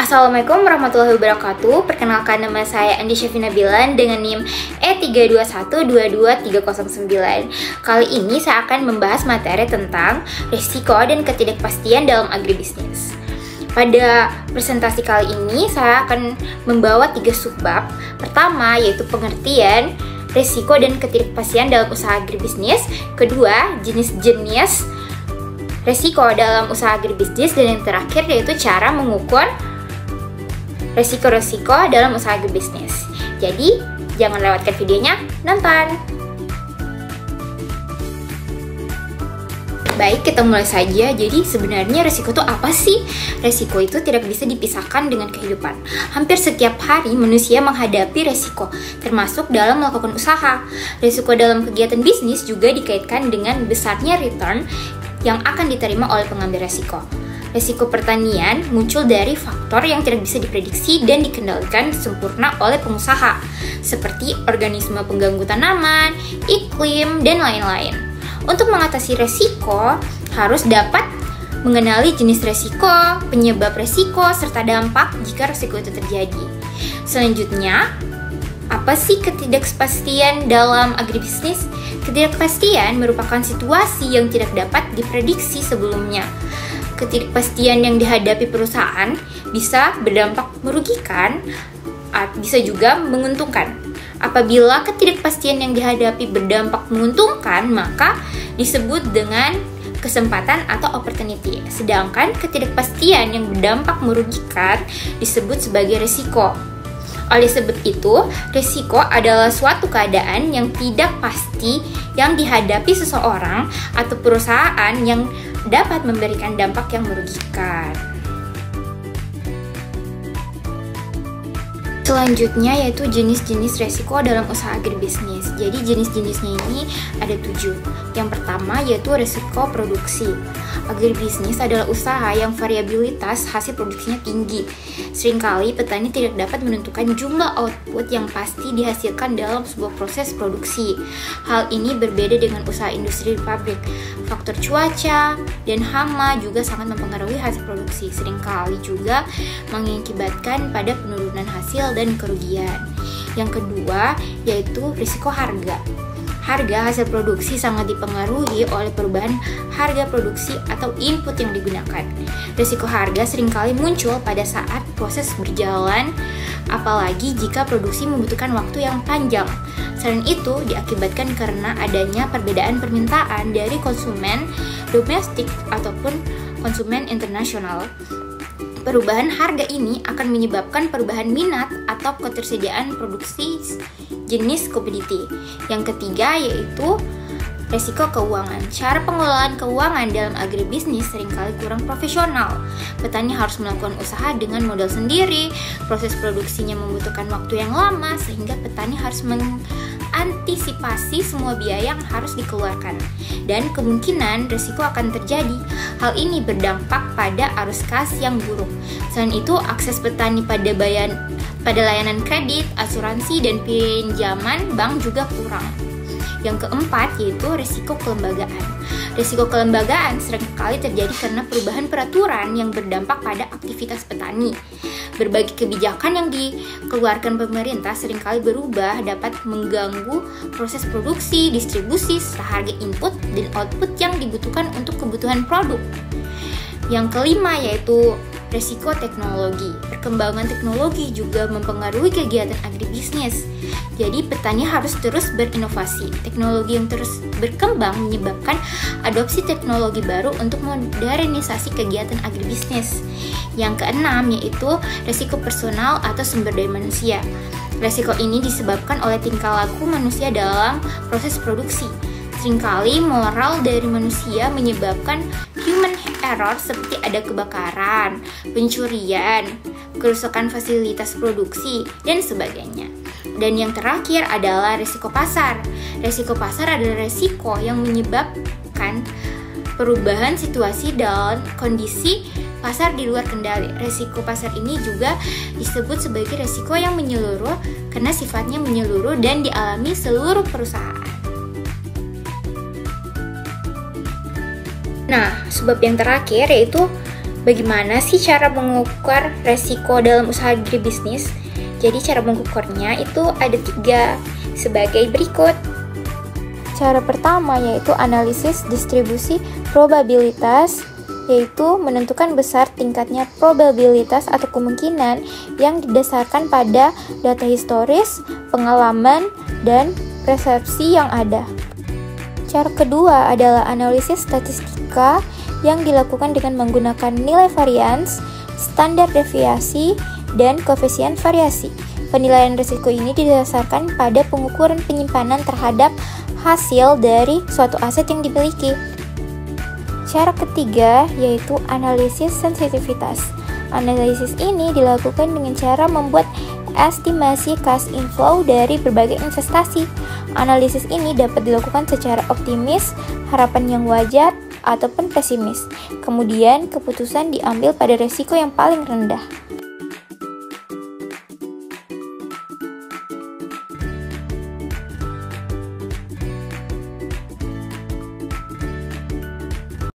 Assalamualaikum warahmatullahi wabarakatuh. Perkenalkan, nama saya Andi Syafina Bilan dengan NIM E321222309. Kali ini saya akan membahas materi tentang risiko dan ketidakpastian dalam agribisnis. Pada presentasi kali ini saya akan membawa 3 subbab. Pertama yaitu pengertian risiko dan ketidakpastian dalam usaha agribisnis. Kedua, jenis-jenis risiko dalam usaha agribisnis. Dan yang terakhir yaitu cara mengukur resiko-resiko dalam usaha agribisnis. Jadi, jangan lewatkan videonya, nonton! Baik, kita mulai saja. Jadi, sebenarnya resiko itu apa sih? Resiko itu tidak bisa dipisahkan dengan kehidupan. Hampir setiap hari manusia menghadapi resiko, termasuk dalam melakukan usaha. Resiko dalam kegiatan bisnis juga dikaitkan dengan besarnya return yang akan diterima oleh pengambil resiko. Risiko pertanian muncul dari faktor yang tidak bisa diprediksi dan dikendalikan sempurna oleh pengusaha, seperti organisme pengganggu tanaman, iklim, dan lain-lain. Untuk mengatasi risiko, harus dapat mengenali jenis risiko, penyebab risiko, serta dampak jika risiko itu terjadi. Selanjutnya, apa sih ketidakpastian dalam agribisnis? Ketidakpastian merupakan situasi yang tidak dapat diprediksi sebelumnya. Ketidakpastian yang dihadapi perusahaan bisa berdampak merugikan, bisa juga menguntungkan. Apabila ketidakpastian yang dihadapi berdampak menguntungkan, maka disebut dengan kesempatan atau opportunity. Sedangkan ketidakpastian yang berdampak merugikan disebut sebagai risiko. Oleh sebab itu, risiko adalah suatu keadaan yang tidak pasti yang dihadapi seseorang atau perusahaan yang dapat memberikan dampak yang merugikan. Selanjutnya yaitu jenis-jenis resiko dalam usaha agribisnis. Jadi jenis-jenisnya ini ada 7. Yang pertama yaitu resiko produksi. Agribisnis adalah usaha yang variabilitas hasil produksinya tinggi. Seringkali petani tidak dapat menentukan jumlah output yang pasti dihasilkan dalam sebuah proses produksi. Hal ini berbeda dengan usaha industri di pabrik. Faktor cuaca dan hama juga sangat mempengaruhi hasil produksi. Seringkali juga mengakibatkan pada penurunan hasil dan kerugian. Yang kedua yaitu risiko harga. Harga hasil produksi sangat dipengaruhi oleh perubahan harga produksi atau input yang digunakan. Risiko harga seringkali muncul pada saat proses berjalan, apalagi jika produksi membutuhkan waktu yang panjang. Selain itu, diakibatkan karena adanya perbedaan permintaan dari konsumen domestik ataupun konsumen internasional. Perubahan harga ini akan menyebabkan perubahan minat atau ketersediaan produksi jenis komoditi. Yang ketiga yaitu resiko keuangan. Cara pengelolaan keuangan dalam agribisnis seringkali kurang profesional. Petani harus melakukan usaha dengan modal sendiri, proses produksinya membutuhkan waktu yang lama sehingga petani harus mengantisipasi semua biaya yang harus dikeluarkan. Dan kemungkinan risiko akan terjadi. Hal ini berdampak pada arus kas yang buruk. Selain itu, akses petani pada layanan kredit, asuransi, dan pinjaman bank juga kurang. Yang keempat yaitu risiko kelembagaan. Risiko kelembagaan seringkali terjadi karena perubahan peraturan yang berdampak pada aktivitas petani. Berbagai kebijakan yang dikeluarkan pemerintah seringkali berubah dapat mengganggu proses produksi, distribusi, serta harga input dan output yang dibutuhkan untuk kebutuhan produk. Yang kelima yaitu risiko teknologi. Perkembangan teknologi juga mempengaruhi kegiatan agribisnis. Jadi petani harus terus berinovasi. Teknologi yang terus berkembang menyebabkan adopsi teknologi baru untuk modernisasi kegiatan agribisnis. Yang keenam yaitu risiko personal atau sumber daya manusia. Risiko ini disebabkan oleh tingkah laku manusia dalam proses produksi. Seringkali moral dari manusia menyebabkan human error seperti ada kebakaran, pencurian, kerusakan fasilitas produksi, dan sebagainya. Dan yang terakhir adalah risiko pasar. Risiko pasar adalah risiko yang menyebabkan perubahan situasi dalam kondisi pasar di luar kendali. Risiko pasar ini juga disebut sebagai risiko yang menyeluruh karena sifatnya menyeluruh dan dialami seluruh perusahaan. Nah, sebab yang terakhir yaitu Bagaimana sih cara mengukur resiko dalam usaha agribisnis? Jadi cara mengukurnya itu ada 3 sebagai berikut. Cara pertama yaitu analisis distribusi probabilitas, yaitu menentukan besar tingkatnya probabilitas atau kemungkinan yang didasarkan pada data historis, pengalaman, dan persepsi yang ada. Cara kedua adalah analisis statistika yang dilakukan dengan menggunakan nilai varians, standar deviasi, dan koefisien variasi. Penilaian risiko ini didasarkan pada pengukuran penyimpanan terhadap hasil dari suatu aset yang dimiliki. Cara ketiga yaitu analisis sensitivitas. Analisis ini dilakukan dengan cara membuat estimasi cash inflow dari berbagai investasi. Analisis ini dapat dilakukan secara optimis, harapan yang wajar, ataupun pesimis. Kemudian, keputusan diambil pada resiko yang paling rendah.